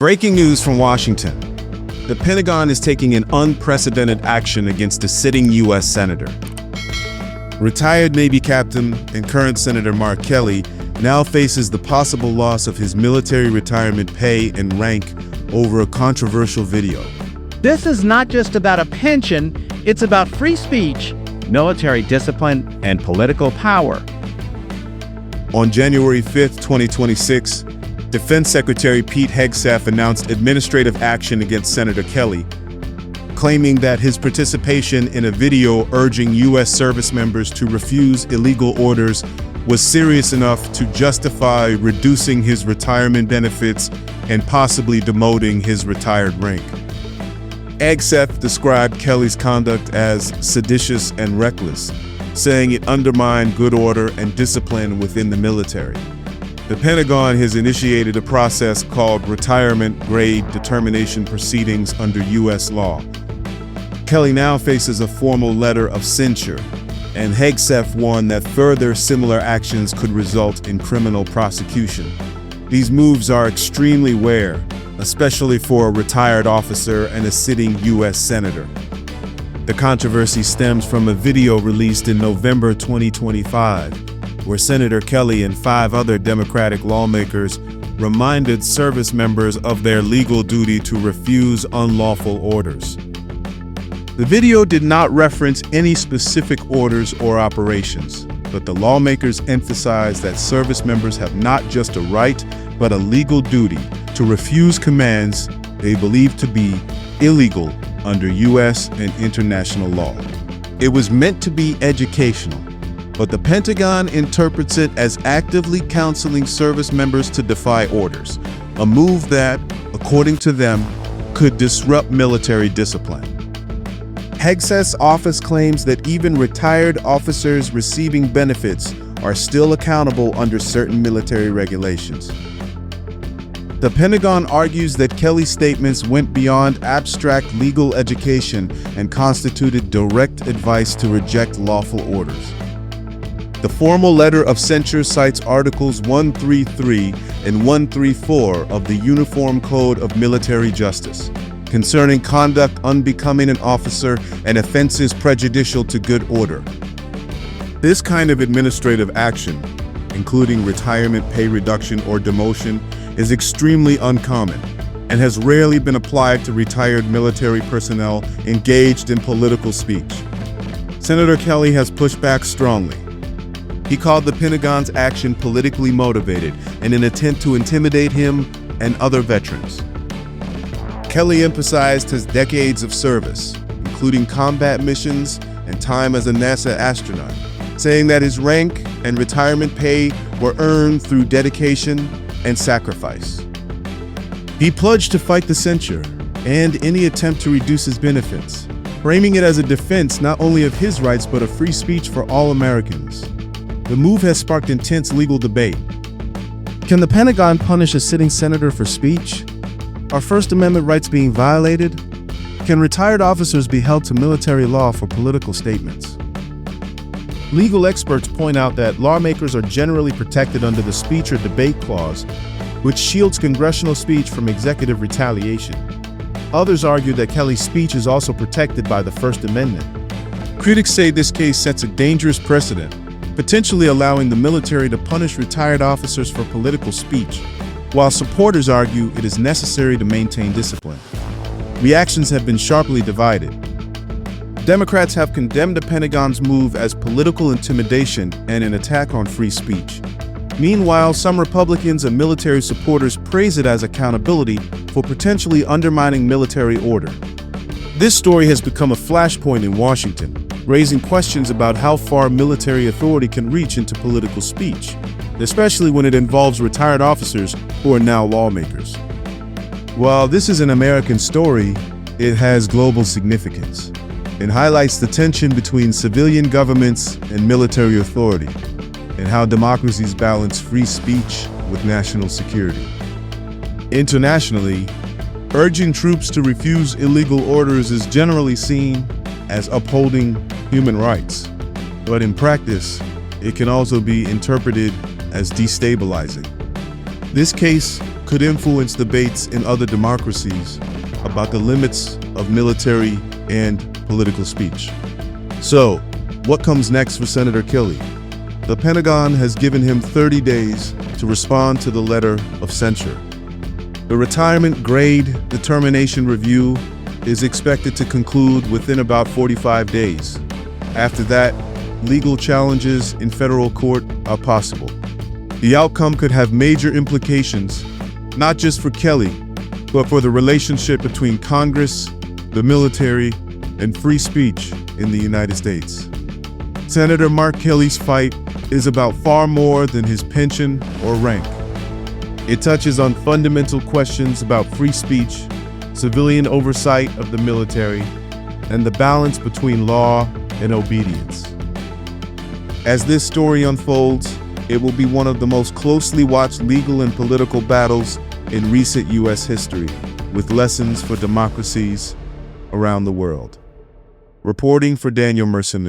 Breaking news from Washington. The Pentagon is taking an unprecedented action against a sitting U.S. senator. Retired Navy Captain and current Senator Mark Kelly now faces the possible loss of his military retirement pay and rank over a controversial video. This is not just about a pension, it's about free speech, military discipline, and political power. On January 5, 2026, Defense Secretary Pete Hegseth announced administrative action against Senator Kelly, claiming that his participation in a video urging U.S. service members to refuse illegal orders was serious enough to justify reducing his retirement benefits and possibly demoting his retired rank. Hegseth described Kelly's conduct as seditious and reckless, saying it undermined good order and discipline within the military. The Pentagon has initiated a process called retirement grade determination proceedings under U.S. law. Kelly now faces a formal letter of censure, and Hegseth warned that further similar actions could result in criminal prosecution. These moves are extremely rare, especially for a retired officer and a sitting U.S. senator. The controversy stems from a video released in November 2025, where Senator Kelly and 5 other Democratic lawmakers reminded service members of their legal duty to refuse unlawful orders. The video did not reference any specific orders or operations, but the lawmakers emphasized that service members have not just a right, but a legal duty to refuse commands they believe to be illegal under U.S. and international law. It was meant to be educational, but the Pentagon interprets it as actively counseling service members to defy orders, a move that, according to them, could disrupt military discipline. Hegseth's office claims that even retired officers receiving benefits are still accountable under certain military regulations. The Pentagon argues that Kelly's statements went beyond abstract legal education and constituted direct advice to reject lawful orders. The formal letter of censure cites Articles 133 and 134 of the Uniform Code of Military Justice, concerning conduct unbecoming an officer and offenses prejudicial to good order. This kind of administrative action, including retirement pay reduction or demotion, is extremely uncommon and has rarely been applied to retired military personnel engaged in political speech. Senator Kelly has pushed back strongly. He called the Pentagon's action politically motivated in an attempt to intimidate him and other veterans. Kelly emphasized his decades of service, including combat missions and time as a NASA astronaut, saying that his rank and retirement pay were earned through dedication and sacrifice. He pledged to fight the censure and any attempt to reduce his benefits, framing it as a defense not only of his rights but of free speech for all Americans. The move has sparked intense legal debate. Can the Pentagon punish a sitting senator for speech? Are First Amendment rights being violated? Can retired officers be held to military law for political statements? Legal experts point out that lawmakers are generally protected under the speech or debate clause, which shields congressional speech from executive retaliation. Others argue that Kelly's speech is also protected by the First Amendment. Critics say this case sets a dangerous precedent, potentially allowing the military to punish retired officers for political speech, while supporters argue it is necessary to maintain discipline. Reactions have been sharply divided. Democrats have condemned the Pentagon's move as political intimidation and an attack on free speech. Meanwhile, some Republicans and military supporters praise it as accountability for potentially undermining military order. This story has become a flashpoint in Washington, raising questions about how far military authority can reach into political speech, especially when it involves retired officers who are now lawmakers. While this is an American story, it has global significance. It highlights the tension between civilian governments and military authority, and how democracies balance free speech with national security. Internationally, urging troops to refuse illegal orders is generally seen as upholding human rights, but in practice, it can also be interpreted as destabilizing. This case could influence debates in other democracies about the limits of military and political speech. So, what comes next for Senator Kelly? The Pentagon has given him 30 days to respond to the letter of censure. The retirement grade determination review is expected to conclude within about 45 days. After that, legal challenges in federal court are possible. The outcome could have major implications, not just for Kelly, but for the relationship between Congress, the military, and free speech in the United States. Senator Mark Kelly's fight is about far more than his pension or rank. It touches on fundamental questions about free speech, civilian oversight of the military, and the balance between law and obedience. As this story unfolds, it will be one of the most closely watched legal and political battles in recent U.S. history, with lessons for democracies around the world. Reporting for Daniel Mercer News.